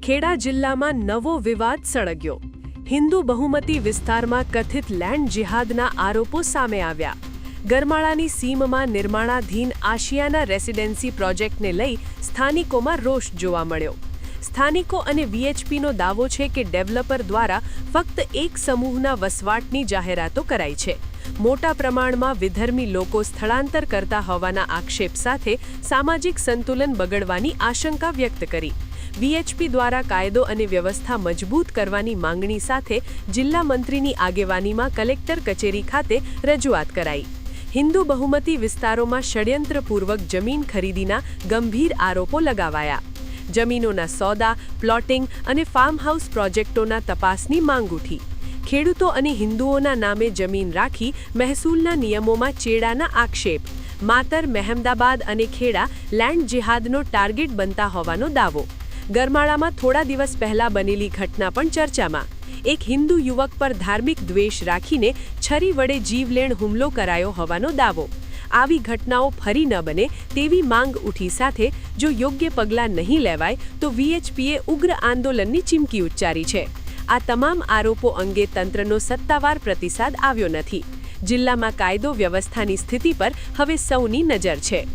ખેડા જિલ્લામાં નવો વિવાદ સળગ્યો। હિન્દુ બહુમતી વિસ્તારમાં કથિત લેન્ડ જિહાદના આરોપો સામે આવ્યા। ગરમાળાની સીમમાં નિર્માણાધીન આશિયાના રેસિડેન્સી પ્રોજેક્ટને લઈ સ્થાનિકોમાં રોષ જોવા મળ્યો। સ્થાનિકો અને વીએચપીનો દાવો છે કે ડેવલપર દ્વારા ફક્ત એક સમૂહના વસવાટની જાહેરાતો કરાઈ છે। મોટા પ્રમાણમાં વિધર્મી લોકો સ્થળાંતર કરતા હોવાના આક્ષેપ સાથે સામાજિક સંતુલન બગડવાની આશંકા વ્યક્ત કરી। વીએચપી દ્વારા કાયદો અને વ્યવસ્થા મજબૂત કરવાની માંગણી સાથે જિલ્લા મંત્રીની આગેવાનીમાં કલેક્ટર કચેરી ખાતે રજૂઆત કરાઈ। હિન્દુ બહુમતી વિસ્તારોમાં ષડયંત્રપૂર્વક જમીન ખરીદીના ગંભીર આરોપો લગાવાયા। જમીનોના સોદા, પ્લોટિંગ અને ફાર્મ હાઉસ પ્રોજેક્ટોના તપાસની માંગ ઉઠી। ખેડૂતો અને હિન્દુઓના નામે જમીન રાખી મહેસૂલના નિયમોમાં ચેડાના આક્ષેપ। માતર, મહેમદાબાદ અને ખેડા લેન્ડ જિહાદનો ટાર્ગેટ બનતા હોવાનો દાવો। ગરમાળામાં થોડા દિવસ પહેલા બનેલી ઘટના પણ ચર્ચામાં। એક હિન્દુ યુવક પર ધાર્મિક દ્વેષ રાખીને છરી વડે જીવલેણ હુમલો કરાયો હોવાનો દાવો। આવી ઘટનાઓ ફરી ન બને તેવી માંગ ઉઠી સાથે જો યોગ્ય પગલાં નહીં લેવાય તો વીએચપીએ ઉગ્ર આંદોલનની ચીમકી ઉચ્ચારી છે। આ તમામ આરોપો અંગે તંત્રનો સત્તાવાર પ્રતિસાદ આવ્યો નથી। જિલ્લામાં કાયદો વ્યવસ્થાની સ્થિતિ પર હવે સૌની નજર છે।